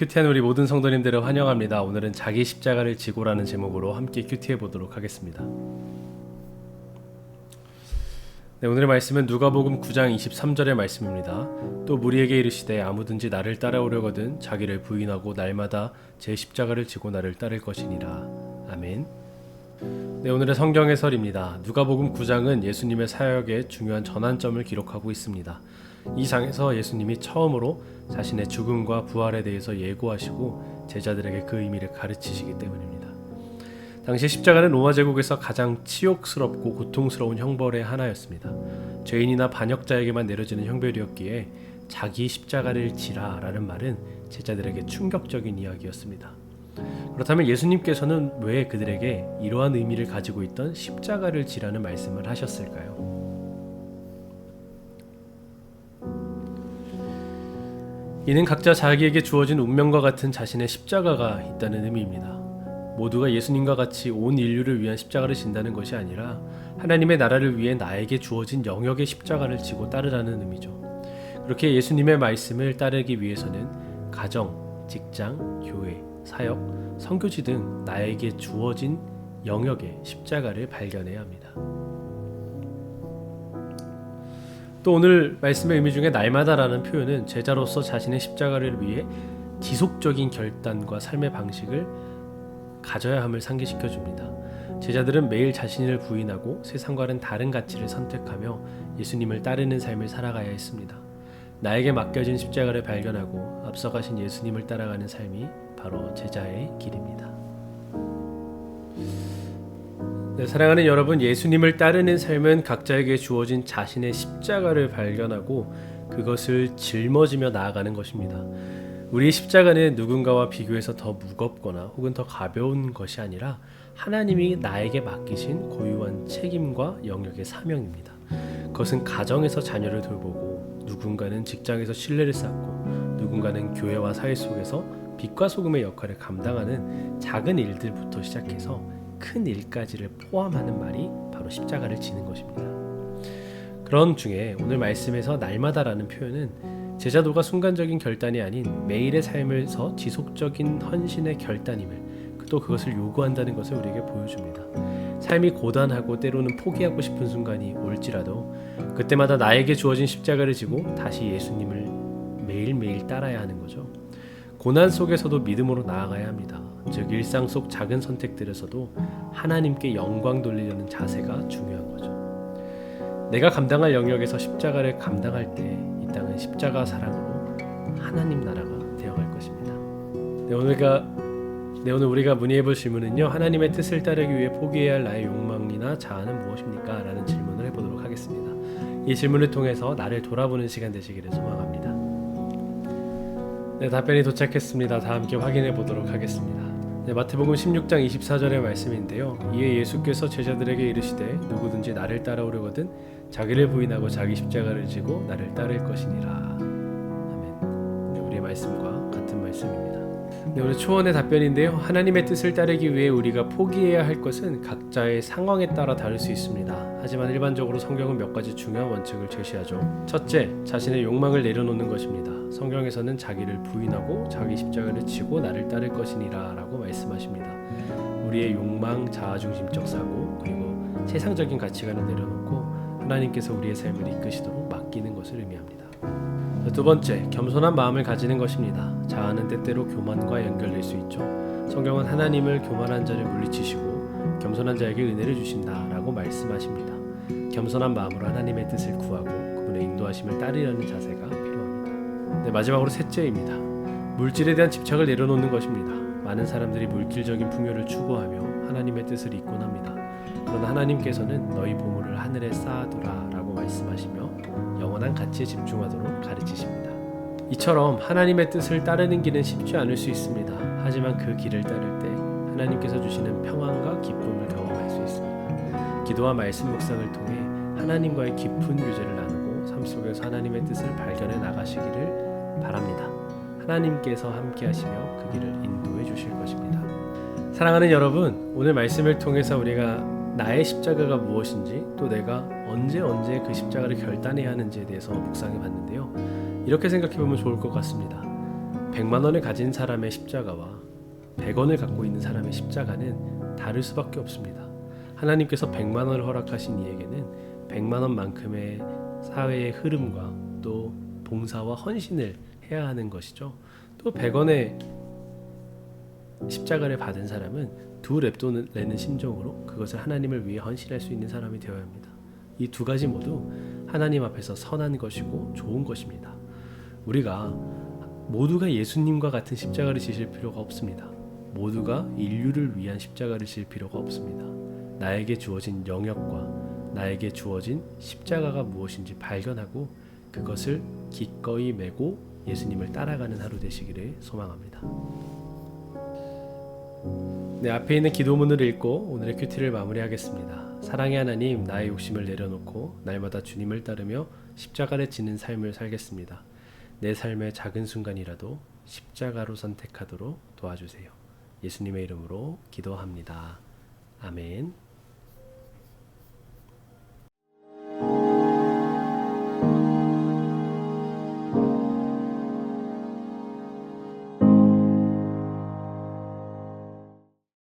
큐티한 우리 모든 성도님들을 환영합니다. 오늘은 자기 십자가를 지고라는 제목으로 함께 큐티해 보도록 하겠습니다. 네, 오늘의 말씀은 누가복음 9장 23절의 말씀입니다. 또 무리에게 이르시되 아무든지 나를 따라오려거든 자기를 부인하고 날마다 제 십자가를 지고 나를 따를 것이니라. 아멘. 네, 오늘의 성경 해설입니다. 누가복음 9장은 예수님의 사역의 중요한 전환점을 기록하고 있습니다. 이 장에서 예수님이 처음으로 자신의 죽음과 부활에 대해서 예고하시고 제자들에게 그 의미를 가르치시기 때문입니다. 당시 십자가는 로마 제국에서 가장 치욕스럽고 고통스러운 형벌의 하나였습니다. 죄인이나 반역자에게만 내려지는 형벌이었기에 자기 십자가를 지라 라는 말은 제자들에게 충격적인 이야기였습니다. 그렇다면 예수님께서는 왜 그들에게 이러한 의미를 가지고 있던 십자가를 지라는 말씀을 하셨을까요? 이는 각자 자기에게 주어진 운명과 같은 자신의 십자가가 있다는 의미입니다. 모두가 예수님과 같이 온 인류를 위한 십자가를 진다는 것이 아니라 하나님의 나라를 위해 나에게 주어진 영역의 십자가를 지고 따르라는 의미죠. 그렇게 예수님의 말씀을 따르기 위해서는 가정, 직장, 교회, 사역, 선교지 등 나에게 주어진 영역의 십자가를 발견해야 합니다. 또 오늘 말씀의 의미 중에 날마다라는 표현은 제자로서 자신의 십자가를 위해 지속적인 결단과 삶의 방식을 가져야 함을 상기시켜 줍니다. 제자들은 매일 자신을 부인하고 세상과는 다른 가치를 선택하며 예수님을 따르는 삶을 살아가야 했습니다. 나에게 맡겨진 십자가를 발견하고 앞서가신 예수님을 따라가는 삶이 바로 제자의 길입니다. 네, 사랑하는 여러분, 예수님을 따르는 삶은 각자에게 주어진 자신의 십자가를 발견하고 그것을 짊어지며 나아가는 것입니다. 우리의 십자가는 누군가와 비교해서 더 무겁거나 혹은 더 가벼운 것이 아니라 하나님이 나에게 맡기신 고유한 책임과 영역의 사명입니다. 그것은 가정에서 자녀를 돌보고, 누군가는 직장에서 신뢰를 쌓고, 누군가는 교회와 사회 속에서 빛과 소금의 역할을 감당하는 작은 일들부터 시작해서 큰 일까지를 포함하는 말이 바로 십자가를 지는 것입니다. 그런 중에 오늘 말씀에서 날마다라는 표현은 제자도가 순간적인 결단이 아닌 매일의 삶에서 지속적인 헌신의 결단임을, 또 그것을 요구한다는 것을 우리에게 보여줍니다. 삶이 고단하고 때로는 포기하고 싶은 순간이 올지라도 그때마다 나에게 주어진 십자가를 지고 다시 예수님을 매일매일 따라야 하는 거죠. 고난 속에서도 믿음으로 나아가야 합니다. 즉 일상 속 작은 선택들에서도 하나님께 영광 돌리려는 자세가 중요한 거죠. 내가 감당할 영역에서 십자가를 감당할 때 이 땅은 십자가 사랑으로 하나님 나라가 되어갈 것입니다. 오늘 우리가 문의해볼 질문은요, 하나님의 뜻을 따르기 위해 포기해야 할 나의 욕망이나 자아는 무엇입니까? 라는 질문을 해보도록 하겠습니다. 이 질문을 통해서 나를 돌아보는 시간 되시기를 소망합니다. 네, 답변이 도착했습니다. 다 함께 확인해 보도록 하겠습니다. 네, 마태복음 16장 24절의 말씀인데요. 이에 예수께서 제자들에게 이르시되 누구든지 나를 따라오려거든 자기를 부인하고 자기 십자가를 지고 나를 따를 것이니라. 아멘. 네, 우리의 말씀과 같은 말씀입니다. 네, 오늘 초원의 답변인데요. 하나님의 뜻을 따르기 위해 우리가 포기해야 할 것은 각자의 상황에 따라 다를 수 있습니다. 하지만 일반적으로 성경은 몇 가지 중요한 원칙을 제시하죠. 첫째, 자신의 욕망을 내려놓는 것입니다. 성경에서는 자기를 부인하고 자기 십자가를 지고 나를 따를 것이니라 라고 말씀하십니다. 우리의 욕망, 자아중심적 사고, 그리고 세상적인 가치관을 내려놓고 하나님께서 우리의 삶을 이끄시도록 맡기는 것을 의미합니다. 두 번째, 겸손한 마음을 가지는 것입니다. 자아는 때때로 교만과 연결될 수 있죠. 성경은 하나님을 교만한 자를 물리치시고 겸손한 자에게 은혜를 주신다라고 말씀하십니다. 겸손한 마음으로 하나님의 뜻을 구하고 그분의 인도하심을 따르려는 자세가 필요합니다. 네, 마지막으로 셋째입니다. 물질에 대한 집착을 내려놓는 것입니다. 많은 사람들이 물질적인 풍요를 추구하며 하나님의 뜻을 잊곤 합니다. 그러나 하나님께서는 너희 보물을 하늘에 쌓아두라 라고 말씀하시며 영원한 가치에 집중하도록 가르치십니다. 이처럼 하나님의 뜻을 따르는 길은 쉽지 않을 수 있습니다. 하지만 그 길을 따를 때 하나님께서 주시는 평안과 기쁨을 경험할 수 있습니다. 기도와 말씀 묵상을 통해 하나님과의 깊은 교제를 나누고 삶 속에서 하나님의 뜻을 발견해 나가시기를 바랍니다. 하나님께서 함께 하시며 그 길을 인도해 주실 것입니다. 사랑하는 여러분, 오늘 말씀을 통해서 우리가 나의 십자가가 무엇인지, 또 내가 언제 그 십자가를 결단해야 하는지에 대해서 묵상해 봤는데요. 이렇게 생각해 보면 좋을 것 같습니다. 100만 원을 가진 사람의 십자가와 100원을 갖고 있는 사람의 십자가는 다를 수밖에 없습니다. 하나님께서 100만 원을 허락하신 이에게는 100만 원만큼의 사회의 흐름과 또 봉사와 헌신을 해야 하는 것이죠. 또 100원의 십자가를 받은 사람은 두 랩돈을 내는 심정으로 그것을 하나님을 위해 헌신할 수 있는 사람이 되어야 합니다. 이 두 가지 모두 하나님 앞에서 선한 것이고 좋은 것입니다. 우리가 모두가 예수님과 같은 십자가를 지실 필요가 없습니다. 모두가 인류를 위한 십자가를 질 필요가 없습니다. 나에게 주어진 영역과 나에게 주어진 십자가가 무엇인지 발견하고 그것을 기꺼이 메고 예수님을 따라가는 하루 되시기를 소망합니다. 네, 앞에 있는 기도문을 읽고 오늘의 큐티를 마무리하겠습니다. 사랑의 하나님, 나의 욕심을 내려놓고 날마다 주님을 따르며 십자가를 지는 삶을 살겠습니다. 내 삶의 작은 순간이라도 십자가로 선택하도록 도와주세요. 예수님의 이름으로 기도합니다. 아멘.